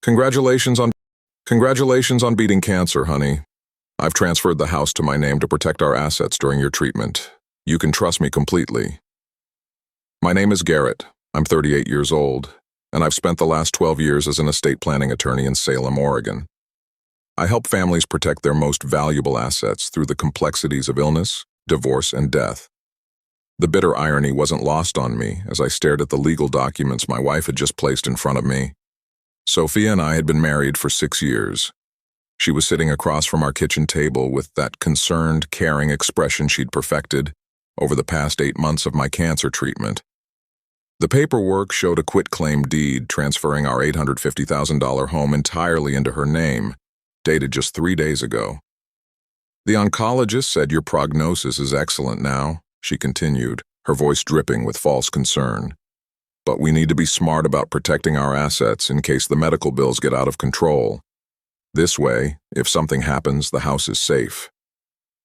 Congratulations on Congratulations on beating cancer, honey. I've transferred the house to my name to protect our assets during your treatment. You can trust me completely. My name is Garrett. I'm 38 years old, and I've spent the last 12 years as an estate planning attorney in Salem, Oregon. I help families protect their most valuable assets through the complexities of illness, divorce, and death. The bitter irony wasn't lost on me as I stared at the legal documents my wife had just placed in front of me. Sophia and I had been married for 6 years. She was sitting across from our kitchen table with that concerned, caring expression she'd perfected over the past 8 months of my cancer treatment. The paperwork showed a quitclaim deed transferring our $850,000 home entirely into her name, dated just 3 days ago. The oncologist said your prognosis is excellent now, she continued, her voice dripping with false concern. But we need to be smart about protecting our assets in case the medical bills get out of control. This way, if something happens, the house is safe.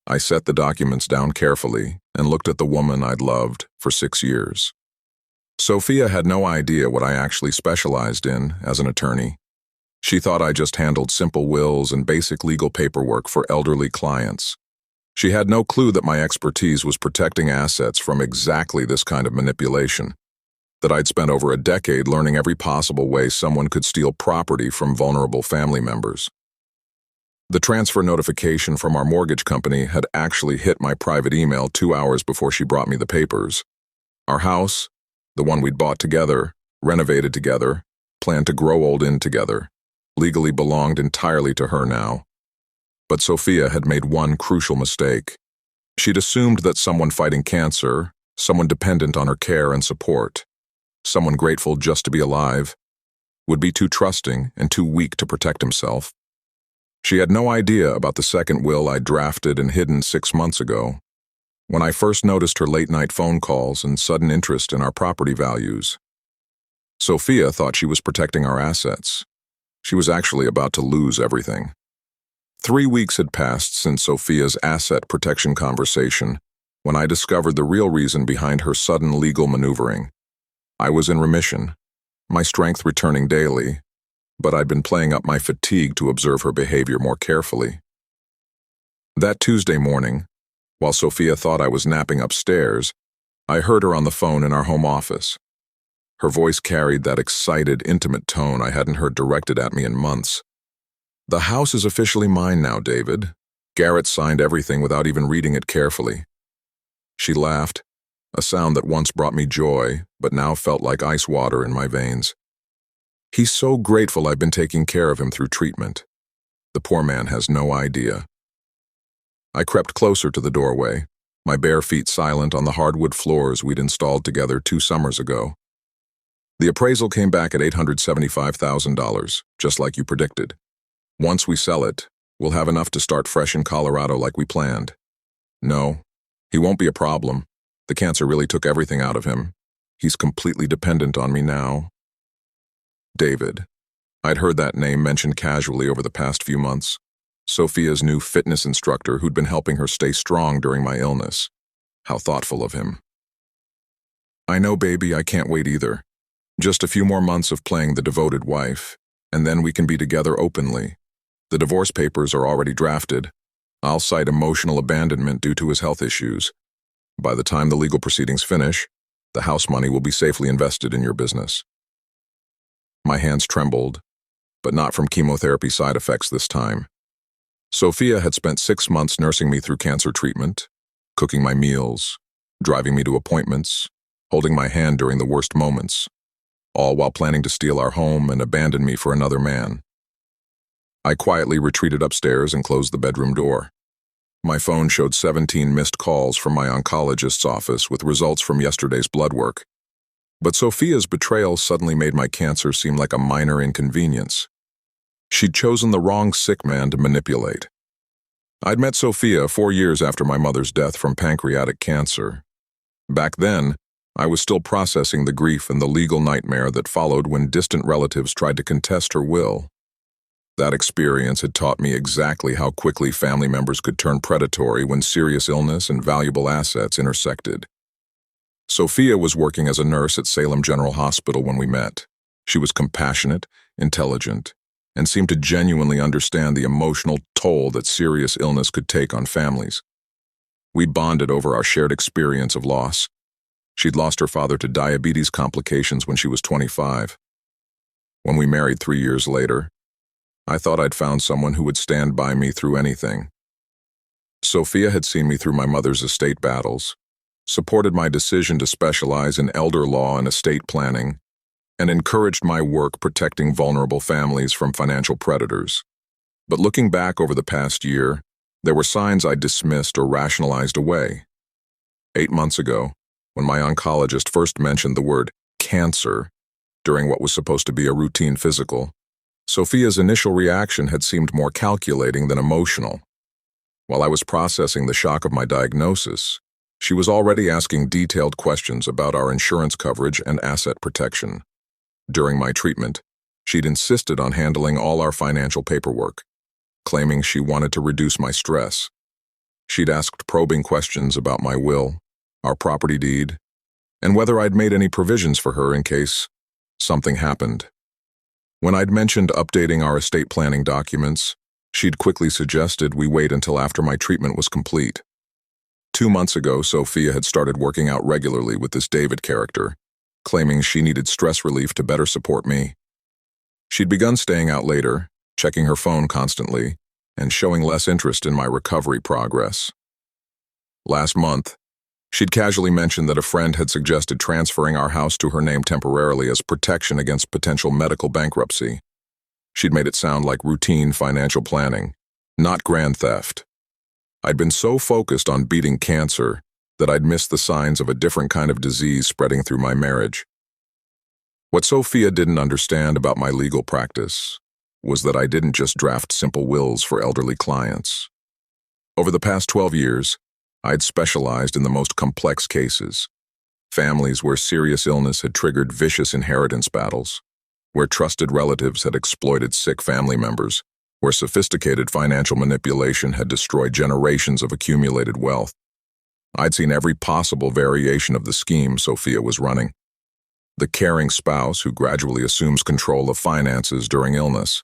I set the documents down carefully and looked at the woman I'd loved for 6 years. Sophia had no idea what I actually specialized in as an attorney. She thought I just handled simple wills and basic legal paperwork for elderly clients. She had no clue that my expertise was protecting assets from exactly this kind of manipulation, that I'd spent over a decade learning every possible way someone could steal property from vulnerable family members. The transfer notification from our mortgage company had actually hit my private email 2 hours before she brought me the papers. Our house, the one we'd bought together, renovated together, planned to grow old in together, legally belonged entirely to her now. But Sophia had made one crucial mistake. She'd assumed that someone fighting cancer, someone dependent on her care and support, someone grateful just to be alive, would be too trusting and too weak to protect himself. She had no idea about the second will I'd drafted and hidden 6 months ago, when I first noticed her late-night phone calls and sudden interest in our property values. Sophia thought she was protecting our assets. She was actually about to lose everything. 3 weeks had passed since Sophia's asset protection conversation, when I discovered the real reason behind her sudden legal maneuvering. I was in remission, my strength returning daily, but I'd been playing up my fatigue to observe her behavior more carefully. That Tuesday morning, while Sophia thought I was napping upstairs, I heard her on the phone in our home office. Her voice carried that excited, intimate tone I hadn't heard directed at me in months. "The house is officially mine now, David. Garrett signed everything without even reading it carefully." She laughed, a sound that once brought me joy, but now felt like ice water in my veins. "He's so grateful I've been taking care of him through treatment. The poor man has no idea." I crept closer to the doorway, my bare feet silent on the hardwood floors we'd installed together 2 summers ago. "The appraisal came back at $875,000, just like you predicted. Once we sell it, we'll have enough to start fresh in Colorado like we planned. No, he won't be a problem. The cancer really took everything out of him. He's completely dependent on me now." David. I'd heard that name mentioned casually over the past few months. Sophia's new fitness instructor who'd been helping her stay strong during my illness. How thoughtful of him. "I know, baby, I can't wait either. Just a few more months of playing the devoted wife, and then we can be together openly. The divorce papers are already drafted. I'll cite emotional abandonment due to his health issues. By the time the legal proceedings finish, the house money will be safely invested in your business." My hands trembled, but not from chemotherapy side effects this time. Sophia had spent 6 months nursing me through cancer treatment, cooking my meals, driving me to appointments, holding my hand during the worst moments, all while planning to steal our home and abandon me for another man. I quietly retreated upstairs and closed the bedroom door. My phone showed 17 missed calls from my oncologist's office with results from yesterday's blood work. But Sophia's betrayal suddenly made my cancer seem like a minor inconvenience. She'd chosen the wrong sick man to manipulate. I'd met Sophia 4 years after my mother's death from pancreatic cancer. Back then, I was still processing the grief and the legal nightmare that followed when distant relatives tried to contest her will. That experience had taught me exactly how quickly family members could turn predatory when serious illness and valuable assets intersected. Sophia was working as a nurse at Salem General Hospital when we met. She was compassionate, intelligent, and seemed to genuinely understand the emotional toll that serious illness could take on families. We bonded over our shared experience of loss. She'd lost her father to diabetes complications when she was 25. When we married 3 years later, I thought I'd found someone who would stand by me through anything. Sophia had seen me through my mother's estate battles, supported my decision to specialize in elder law and estate planning, and encouraged my work protecting vulnerable families from financial predators. But looking back over the past year, there were signs I dismissed or rationalized away. 8 months ago, when my oncologist first mentioned the word cancer during what was supposed to be a routine physical, Sophia's initial reaction had seemed more calculating than emotional. While I was processing the shock of my diagnosis, she was already asking detailed questions about our insurance coverage and asset protection. During my treatment, she'd insisted on handling all our financial paperwork, claiming she wanted to reduce my stress. She'd asked probing questions about my will, our property deed, and whether I'd made any provisions for her in case something happened. When I'd mentioned updating our estate planning documents, she'd quickly suggested we wait until after my treatment was complete. 2 months ago, Sophia had started working out regularly with this David character, claiming she needed stress relief to better support me. She'd begun staying out later, checking her phone constantly, and showing less interest in my recovery progress. Last month, she'd casually mentioned that a friend had suggested transferring our house to her name temporarily as protection against potential medical bankruptcy. She'd made it sound like routine financial planning, not grand theft. I'd been so focused on beating cancer that I'd missed the signs of a different kind of disease spreading through my marriage. What Sophia didn't understand about my legal practice was that I didn't just draft simple wills for elderly clients. Over the past 12 years, I'd specialized in the most complex cases, families where serious illness had triggered vicious inheritance battles, where trusted relatives had exploited sick family members, where sophisticated financial manipulation had destroyed generations of accumulated wealth. I'd seen every possible variation of the scheme Sophia was running. The caring spouse who gradually assumes control of finances during illness,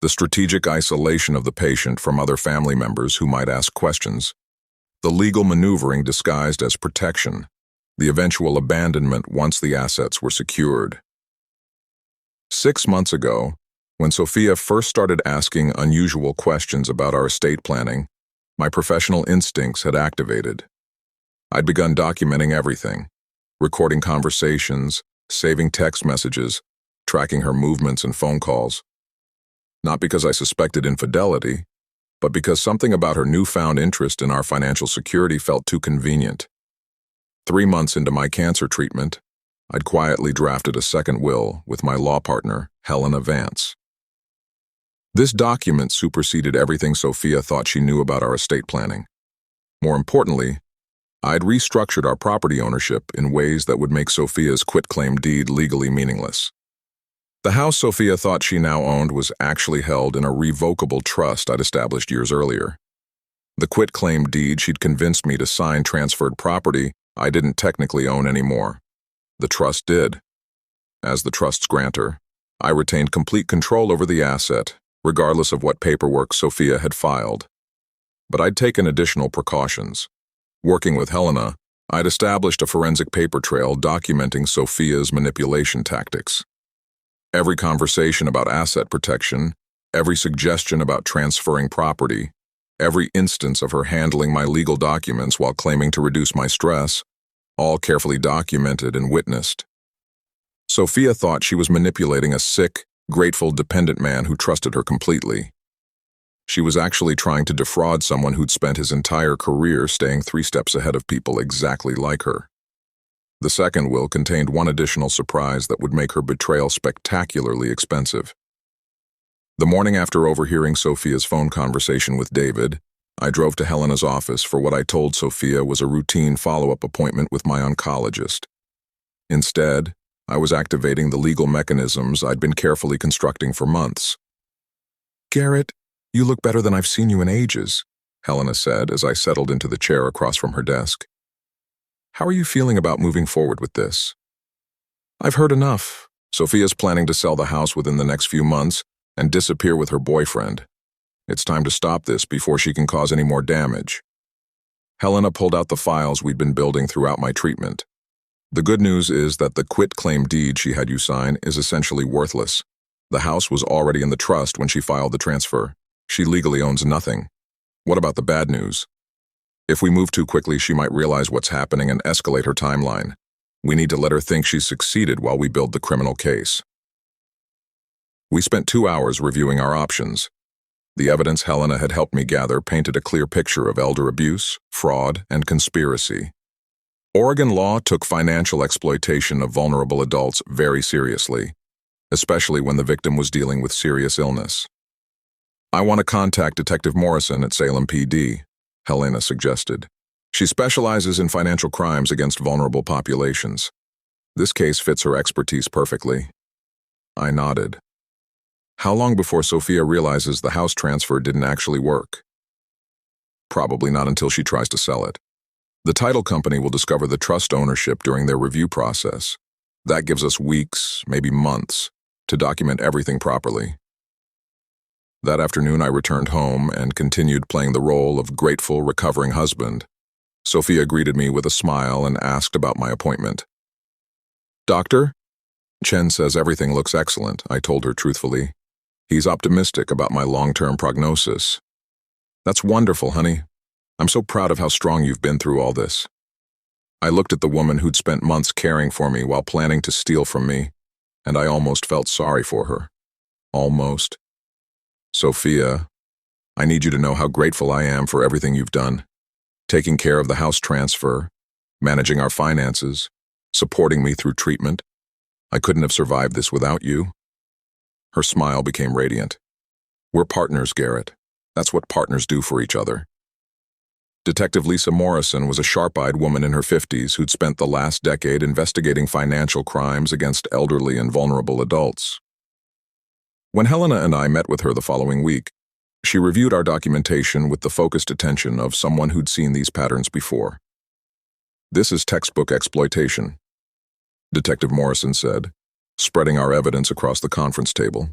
the strategic isolation of the patient from other family members who might ask questions, the legal maneuvering disguised as protection, the eventual abandonment once the assets were secured. 6 months ago, when Sophia first started asking unusual questions about our estate planning, my professional instincts had activated. I'd begun documenting everything, recording conversations, saving text messages, tracking her movements and phone calls. Not because I suspected infidelity, but because something about her newfound interest in our financial security felt too convenient. 3 months into my cancer treatment, I'd quietly drafted a second will with my law partner, Helena Vance. This document superseded everything Sophia thought she knew about our estate planning. More importantly, I'd restructured our property ownership in ways that would make Sophia's quitclaim deed legally meaningless. The house Sophia thought she now owned was actually held in a revocable trust I'd established years earlier. The quitclaim deed she'd convinced me to sign transferred property I didn't technically own anymore. The trust did. As the trust's grantor, I retained complete control over the asset, regardless of what paperwork Sophia had filed. But I'd taken additional precautions. Working with Helena, I'd established a forensic paper trail documenting Sophia's manipulation tactics. Every conversation about asset protection, every suggestion about transferring property, every instance of her handling my legal documents while claiming to reduce my stress, all carefully documented and witnessed. Sophia thought she was manipulating a sick, grateful, dependent man who trusted her completely. She was actually trying to defraud someone who'd spent his entire career staying 3 steps ahead of people exactly like her. The second will contained one additional surprise that would make her betrayal spectacularly expensive. The morning after overhearing Sophia's phone conversation with David, I drove to Helena's office for what I told Sophia was a routine follow-up appointment with my oncologist. Instead, I was activating the legal mechanisms I'd been carefully constructing for months. "Garrett, you look better than I've seen you in ages," Helena said as I settled into the chair across from her desk. "How are you feeling about moving forward with this?" "I've heard enough. Sophia's planning to sell the house within the next few months, and disappear with her boyfriend. It's time to stop this before she can cause any more damage. Helena pulled out the files we'd been building throughout my treatment. The good news is that the quitclaim deed she had you sign is essentially worthless. The house was already in the trust when she filed the transfer. She legally owns nothing. What about the bad news? If we move too quickly, she might realize what's happening and escalate her timeline. We need to let her think she's succeeded while we build the criminal case. We spent 2 hours reviewing our options. The evidence Helena had helped me gather painted a clear picture of elder abuse, fraud, and conspiracy. Oregon law took financial exploitation of vulnerable adults very seriously, especially when the victim was dealing with serious illness. I want to contact Detective Morrison at Salem PD, Helena suggested. She specializes in financial crimes against vulnerable populations. This case fits her expertise perfectly. I nodded. How long before Sophia realizes the house transfer didn't actually work? Probably not until she tries to sell it. The title company will discover the trust ownership during their review process. That gives us weeks, maybe months, to document everything properly. That afternoon I returned home and continued playing the role of grateful, recovering husband. Sophia greeted me with a smile and asked about my appointment. Doctor? Chen says everything looks excellent, I told her truthfully. He's optimistic about my long-term prognosis. That's wonderful, honey. I'm so proud of how strong you've been through all this. I looked at the woman who'd spent months caring for me while planning to steal from me, and I almost felt sorry for her. Almost. Sophia, I need you to know how grateful I am for everything you've done. Taking care of the house transfer, managing our finances, supporting me through treatment. I couldn't have survived this without you. Her smile became radiant. We're partners, Garrett. That's what partners do for each other. Detective Lisa Morrison was a sharp-eyed woman in her 50s who'd spent the last decade investigating financial crimes against elderly and vulnerable adults. When Helena and I met with her the following week, she reviewed our documentation with the focused attention of someone who'd seen these patterns before. This is textbook exploitation, Detective Morrison said, spreading our evidence across the conference table.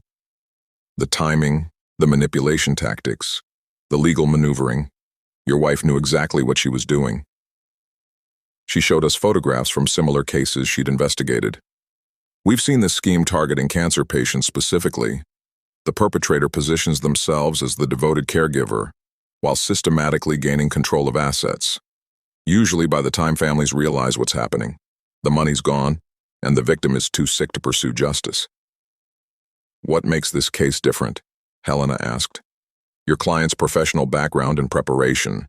The timing, the manipulation tactics, the legal maneuvering. Your wife knew exactly what she was doing. She showed us photographs from similar cases she'd investigated. We've seen this scheme targeting cancer patients specifically. The perpetrator positions themselves as the devoted caregiver, while systematically gaining control of assets. Usually by the time families realize what's happening, the money's gone, and the victim is too sick to pursue justice. What makes this case different? Helena asked. Your client's professional background and preparation.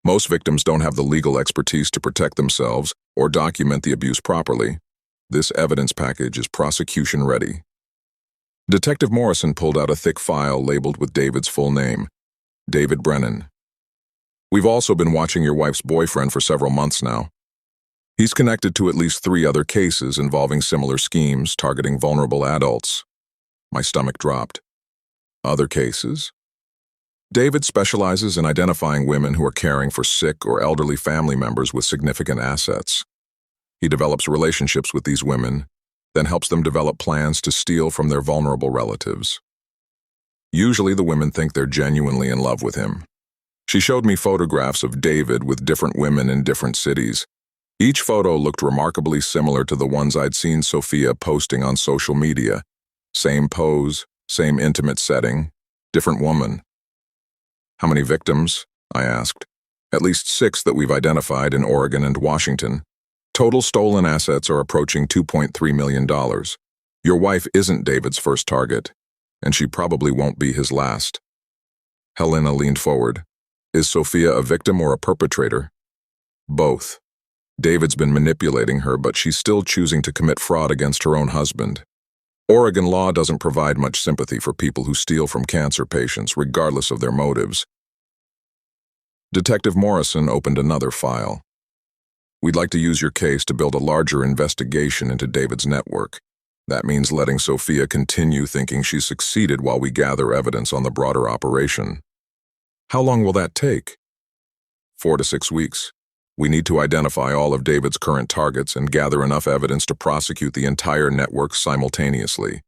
Most victims don't have the legal expertise to protect themselves or document the abuse properly. This evidence package is prosecution ready. Detective Morrison pulled out a thick file labeled with David's full name, David Brennan. We've also been watching your wife's boyfriend for several months now. He's connected to at least 3 other cases involving similar schemes targeting vulnerable adults. My stomach dropped. Other cases? David specializes in identifying women who are caring for sick or elderly family members with significant assets. He develops relationships with these women, then helps them develop plans to steal from their vulnerable relatives. Usually the women think they're genuinely in love with him. She showed me photographs of David with different women in different cities. Each photo looked remarkably similar to the ones I'd seen Sophia posting on social media. Same pose, same intimate setting, different woman. How many victims? I asked. At least 6 that we've identified in Oregon and Washington. Total stolen assets are approaching $2.3 million. Your wife isn't David's first target, and she probably won't be his last. Helena leaned forward. Is Sophia a victim or a perpetrator? Both. David's been manipulating her, but she's still choosing to commit fraud against her own husband. Oregon law doesn't provide much sympathy for people who steal from cancer patients, regardless of their motives. Detective Morrison opened another file. We'd like to use your case to build a larger investigation into David's network. That means letting Sophia continue thinking she's succeeded while we gather evidence on the broader operation. How long will that take? 4 to 6 weeks. We need to identify all of David's current targets and gather enough evidence to prosecute the entire network simultaneously.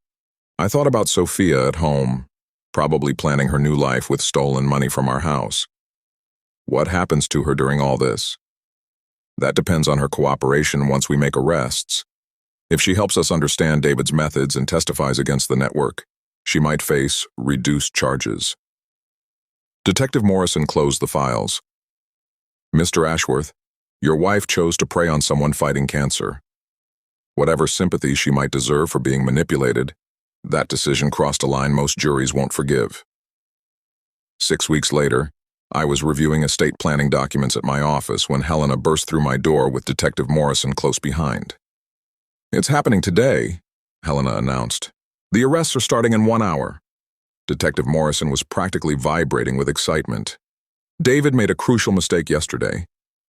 I thought about Sophia at home, probably planning her new life with stolen money from our house. What happens to her during all this? That depends on her cooperation once we make arrests. If she helps us understand David's methods and testifies against the network, she might face reduced charges. Detective Morrison closed the files. Mr. Ashworth, your wife chose to prey on someone fighting cancer. Whatever sympathy she might deserve for being manipulated, that decision crossed a line most juries won't forgive. 6 weeks later, I was reviewing estate planning documents at my office when Helena burst through my door with Detective Morrison close behind. It's happening today, Helena announced. The arrests are starting in 1 hour. Detective Morrison was practically vibrating with excitement. David made a crucial mistake yesterday.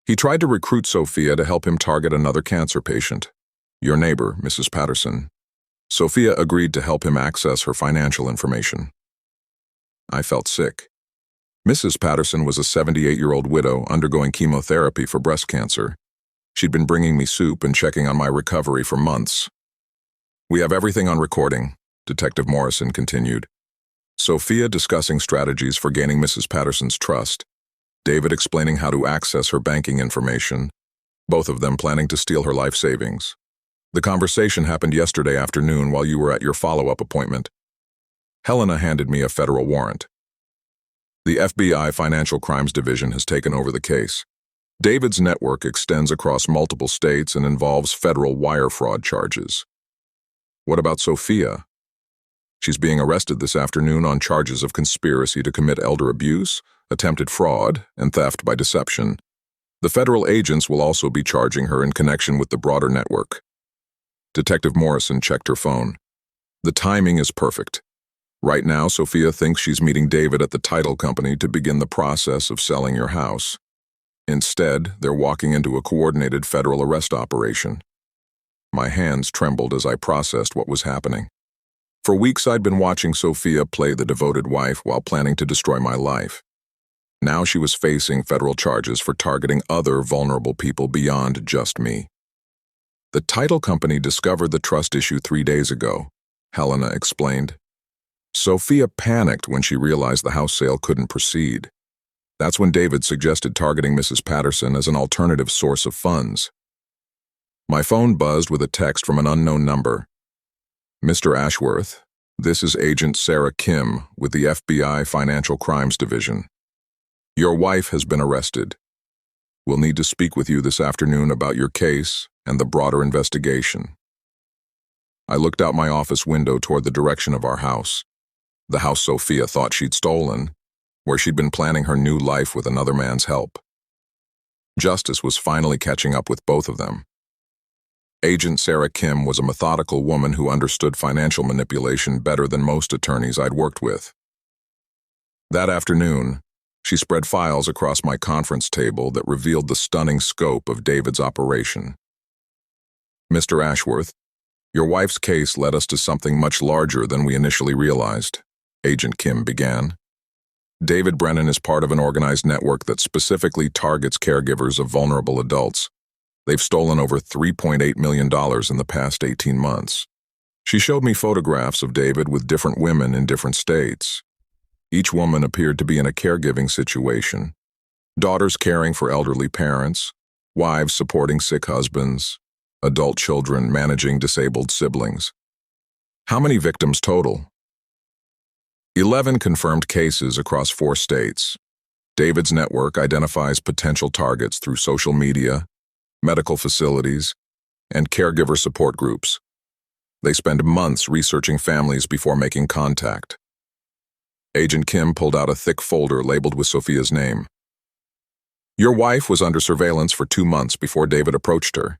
He tried to recruit Sophia to help him target another cancer patient. Your neighbor, Mrs. Patterson. Sophia agreed to help him access her financial information. I felt sick. Mrs. Patterson was a 78-year-old widow undergoing chemotherapy for breast cancer. She'd been bringing me soup and checking on my recovery for months. We have everything on recording, Detective Morrison continued. Sophia discussing strategies for gaining Mrs. Patterson's trust. David explaining how to access her banking information. Both of them planning to steal her life savings. The conversation happened yesterday afternoon while you were at your follow-up appointment. Helena handed me a federal warrant. The FBI Financial Crimes Division has taken over the case. David's network extends across multiple states and involves federal wire fraud charges. What about Sophia? She's being arrested this afternoon on charges of conspiracy to commit elder abuse, attempted fraud, and theft by deception. The federal agents will also be charging her in connection with the broader network. Detective Morrison checked her phone. The timing is perfect. Right now, Sophia thinks she's meeting David at the title company to begin the process of selling your house. Instead, they're walking into a coordinated federal arrest operation. My hands trembled as I processed what was happening. For weeks, I'd been watching Sophia play the devoted wife while planning to destroy my life. Now she was facing federal charges for targeting other vulnerable people beyond just me. The title company discovered the trust issue 3 days ago, Helena explained. Sophia panicked when she realized the house sale couldn't proceed. That's when David suggested targeting Mrs. Patterson as an alternative source of funds. My phone buzzed with a text from an unknown number. Mr. Ashworth, this is Agent Sarah Kim with the FBI Financial Crimes Division. Your wife has been arrested. We'll need to speak with you this afternoon about your case and the broader investigation. I looked out my office window toward the direction of our house, the house Sophia thought she'd stolen, where she'd been planning her new life with another man's help. Justice was finally catching up with both of them. Agent Sarah Kim was a methodical woman who understood financial manipulation better than most attorneys I'd worked with. That afternoon, she spread files across my conference table that revealed the stunning scope of David's operation. Mr. Ashworth, your wife's case led us to something much larger than we initially realized, Agent Kim began. David Brennan is part of an organized network that specifically targets caregivers of vulnerable adults. They've stolen over $3.8 million in the past 18 months. She showed me photographs of David with different women in different states. Each woman appeared to be in a caregiving situation. Daughters caring for elderly parents, wives supporting sick husbands, adult children managing disabled siblings. How many victims total? 11 confirmed cases across 4 states. David's network identifies potential targets through social media, medical facilities, and caregiver support groups. They spend months researching families before making contact. Agent Kim pulled out a thick folder labeled with Sophia's name. Your wife was under surveillance for 2 months before David approached her.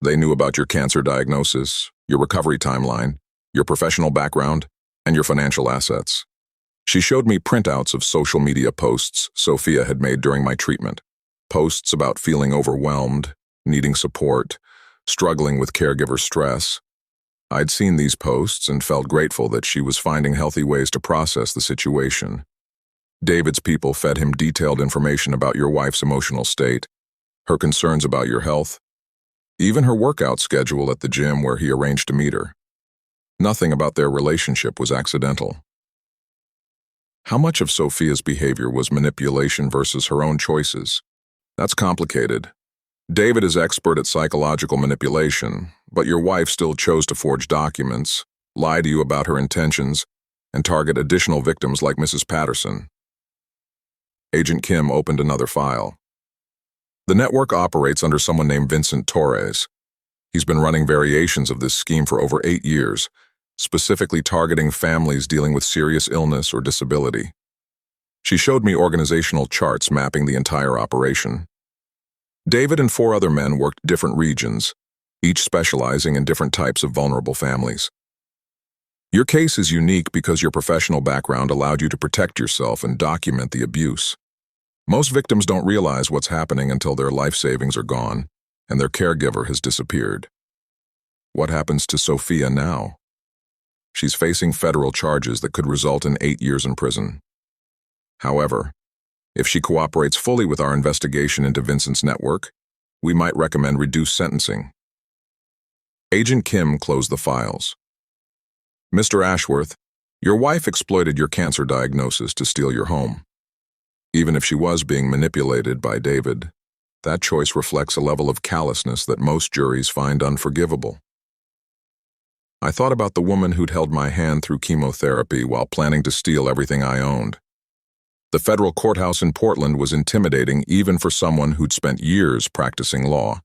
They knew about your cancer diagnosis, your recovery timeline, your professional background, and your financial assets. She showed me printouts of social media posts Sophia had made during my treatment. Posts about feeling overwhelmed, needing support, struggling with caregiver stress. I'd seen these posts and felt grateful that she was finding healthy ways to process the situation. David's people fed him detailed information about your wife's emotional state, her concerns about your health, even her workout schedule at the gym where he arranged to meet her. Nothing about their relationship was accidental. How much of Sophia's behavior was manipulation versus her own choices? That's complicated. David is expert at psychological manipulation, but your wife still chose to forge documents, lie to you about her intentions, and target additional victims like Mrs. Patterson. Agent Kim opened another file. The network operates under someone named Vincent Torres. He's been running variations of this scheme for over 8 years, specifically targeting families dealing with serious illness or disability. She showed me organizational charts mapping the entire operation. David and 4 other men worked different regions, each specializing in different types of vulnerable families. Your case is unique because your professional background allowed you to protect yourself and document the abuse. Most victims don't realize what's happening until their life savings are gone and their caregiver has disappeared. What happens to Sophia now? She's facing federal charges that could result in 8 years in prison. However, if she cooperates fully with our investigation into Vincent's network, we might recommend reduced sentencing. Agent Kim closed the files. Mr. Ashworth, your wife exploited your cancer diagnosis to steal your home. Even if she was being manipulated by David, that choice reflects a level of callousness that most juries find unforgivable. I thought about the woman who'd held my hand through chemotherapy while planning to steal everything I owned. The federal courthouse in Portland was intimidating even for someone who'd spent years practicing law.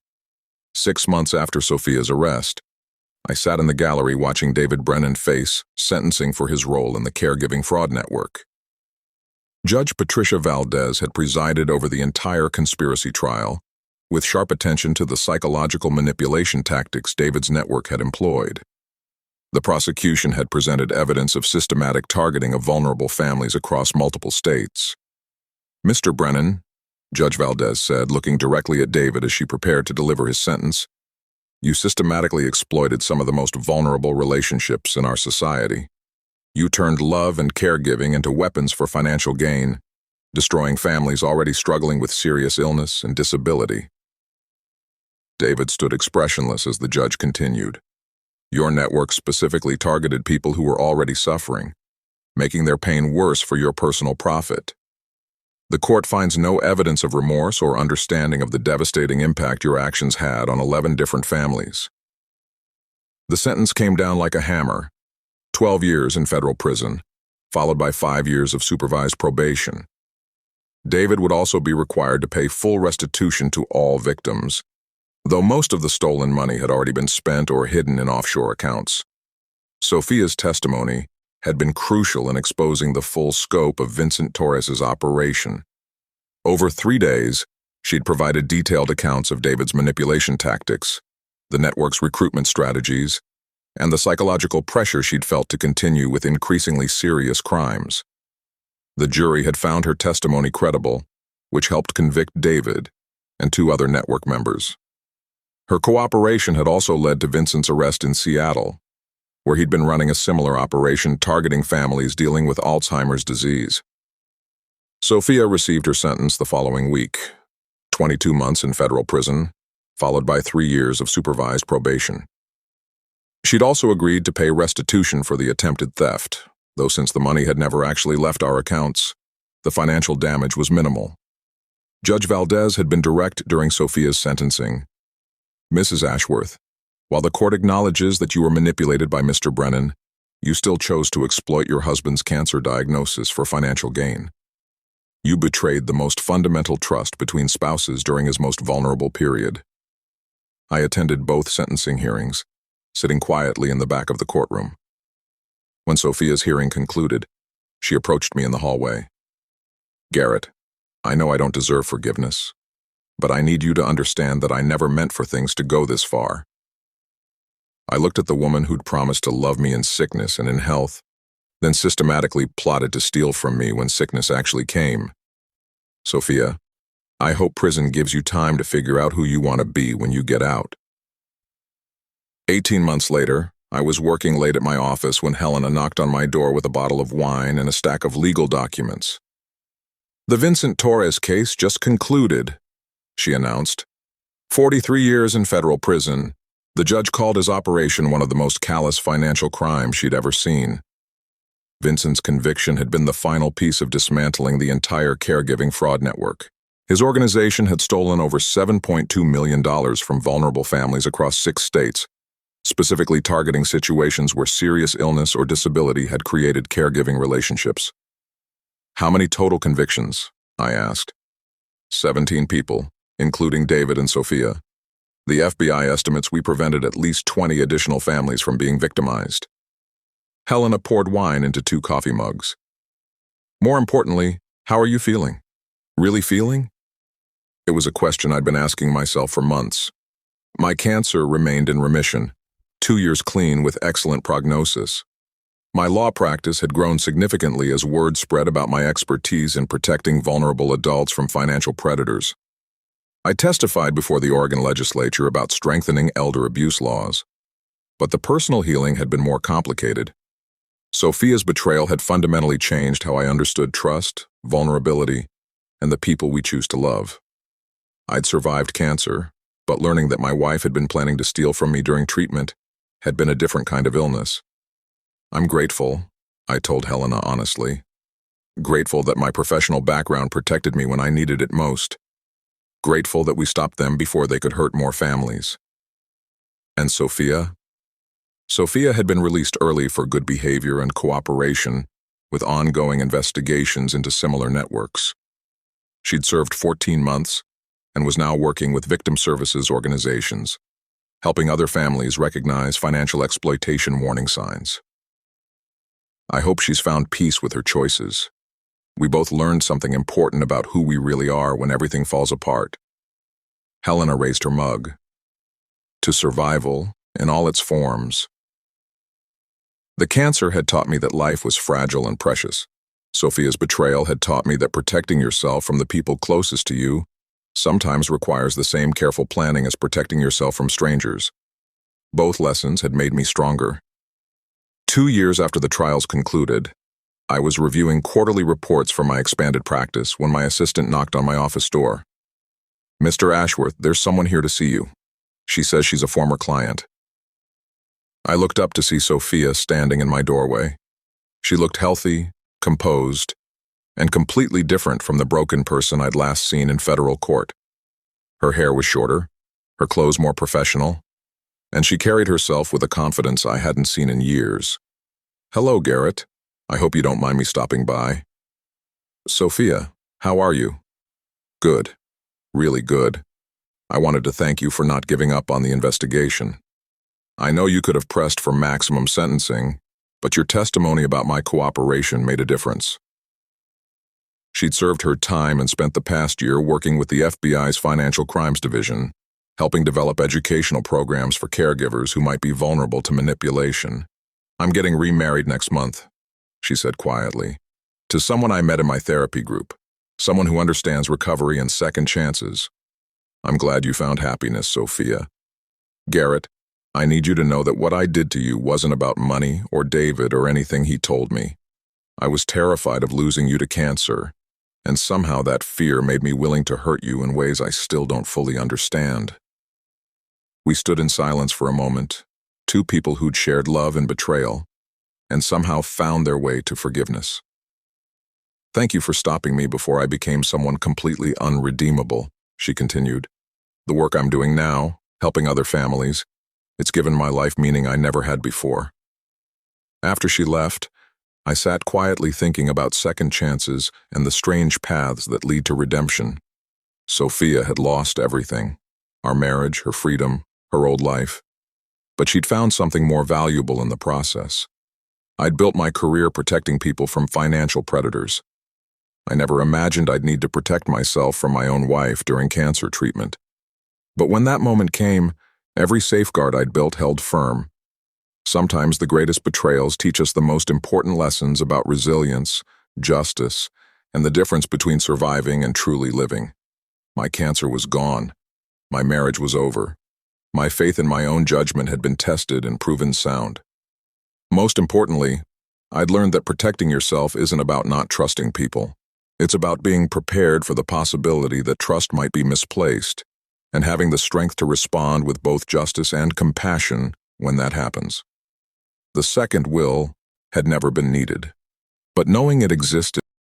6 months after Sophia's arrest, I sat in the gallery watching David Brennan face sentencing for his role in the caregiving fraud network. Judge Patricia Valdez had presided over the entire conspiracy trial, with sharp attention to the psychological manipulation tactics David's network had employed. The prosecution had presented evidence of systematic targeting of vulnerable families across multiple states. Mr. Brennan, Judge Valdez said, looking directly at David as she prepared to deliver his sentence, you systematically exploited some of the most vulnerable relationships in our society. You turned love and caregiving into weapons for financial gain, destroying families already struggling with serious illness and disability. David stood expressionless as the judge continued. Your network specifically targeted people who were already suffering, making their pain worse for your personal profit. The court finds no evidence of remorse or understanding of the devastating impact your actions had on 11 different families. The sentence came down like a hammer, 12 years in federal prison, followed by 5 years of supervised probation. David would also be required to pay full restitution to all victims, though most of the stolen money had already been spent or hidden in offshore accounts. Sophia's testimony had been crucial in exposing the full scope of Vincent Torres's operation. Over 3 days, she'd provided detailed accounts of David's manipulation tactics, the network's recruitment strategies, and the psychological pressure she'd felt to continue with increasingly serious crimes. The jury had found her testimony credible, which helped convict David and 2 other network members. Her cooperation had also led to Vincent's arrest in Seattle, where he'd been running a similar operation targeting families dealing with Alzheimer's disease. Sophia received her sentence the following week, 22 months in federal prison, followed by 3 years of supervised probation. She'd also agreed to pay restitution for the attempted theft, though since the money had never actually left our accounts, the financial damage was minimal. Judge Valdez had been direct during Sophia's sentencing. Mrs. Ashworth, while the court acknowledges that you were manipulated by Mr. Brennan, you still chose to exploit your husband's cancer diagnosis for financial gain. You betrayed the most fundamental trust between spouses during his most vulnerable period. I attended both sentencing hearings, sitting quietly in the back of the courtroom. When Sophia's hearing concluded, she approached me in the hallway. Garrett, I know I don't deserve forgiveness, but I need you to understand that I never meant for things to go this far. I looked at the woman who'd promised to love me in sickness and in health, then systematically plotted to steal from me when sickness actually came. Sophia, I hope prison gives you time to figure out who you want to be when you get out. 18 months later, I was working late at my office when Helena knocked on my door with a bottle of wine and a stack of legal documents. The Vincent Torres case just concluded, she announced. 43 years in federal prison. The judge called his operation one of the most callous financial crimes she'd ever seen. Vincent's conviction had been the final piece of dismantling the entire caregiving fraud network. His organization had stolen over $7.2 million from vulnerable families across 6 states, specifically targeting situations where serious illness or disability had created caregiving relationships. "How many total convictions?" I asked. 17 people, including David and Sophia. The FBI estimates we prevented at least 20 additional families from being victimized. Helena poured wine into 2 coffee mugs. "More importantly, how are you feeling? Really feeling?" It was a question I'd been asking myself for months. My cancer remained in remission, 2 years clean with excellent prognosis. My law practice had grown significantly as word spread about my expertise in protecting vulnerable adults from financial predators. I testified before the Oregon legislature about strengthening elder abuse laws. But the personal healing had been more complicated. Sophia's betrayal had fundamentally changed how I understood trust, vulnerability, and the people we choose to love. I'd survived cancer, but learning that my wife had been planning to steal from me during treatment had been a different kind of illness. "I'm grateful," I told Helena honestly. "Grateful that my professional background protected me when I needed it most. Grateful that we stopped them before they could hurt more families." And Sophia? Sophia had been released early for good behavior and cooperation, with ongoing investigations into similar networks. She'd served 14 months and was now working with victim services organizations, helping other families recognize financial exploitation warning signs. I hope she's found peace with her choices. We both learned something important about who we really are when everything falls apart. Helena raised her mug. To survival, in all its forms. The cancer had taught me that life was fragile and precious. Sophia's betrayal had taught me that protecting yourself from the people closest to you sometimes requires the same careful planning as protecting yourself from strangers. Both lessons had made me stronger. 2 years after the trials concluded, I was reviewing quarterly reports for my expanded practice when my assistant knocked on my office door. "Mr. Ashworth, there's someone here to see you. She says she's a former client." I looked up to see Sophia standing in my doorway. She looked healthy, composed, and completely different from the broken person I'd last seen in federal court. Her hair was shorter, her clothes more professional, and she carried herself with a confidence I hadn't seen in years. "Hello, Garrett. I hope you don't mind me stopping by." "Sophia, how are you?" "Good. Really good. I wanted to thank you for not giving up on the investigation. I know you could have pressed for maximum sentencing, but your testimony about my cooperation made a difference." She'd served her time and spent the past year working with the FBI's Financial Crimes Division, helping develop educational programs for caregivers who might be vulnerable to manipulation. "I'm getting remarried next month," she said quietly, "to someone I met in my therapy group, someone who understands recovery and second chances. I'm glad you found happiness, Sophia. Garrett, I need you to know that what I did to you wasn't about money or David or anything he told me. I was terrified of losing you to cancer, and somehow that fear made me willing to hurt you in ways I still don't fully understand." We stood in silence for a moment, 2 people who'd shared love and betrayal, and somehow found their way to forgiveness. "Thank you for stopping me before I became someone completely unredeemable," she continued. "The work I'm doing now, helping other families, it's given my life meaning I never had before." After she left, I sat quietly thinking about second chances and the strange paths that lead to redemption. Sophia had lost everything: our marriage, her freedom, her old life. But she'd found something more valuable in the process. I'd built my career protecting people from financial predators. I never imagined I'd need to protect myself from my own wife during cancer treatment. But when that moment came, every safeguard I'd built held firm. Sometimes the greatest betrayals teach us the most important lessons about resilience, justice, and the difference between surviving and truly living. My cancer was gone. My marriage was over. My faith in my own judgment had been tested and proven sound. Most importantly, I'd learned that protecting yourself isn't about not trusting people. It's about being prepared for the possibility that trust might be misplaced, and having the strength to respond with both justice and compassion when that happens. The second will had never been needed. but knowing it existed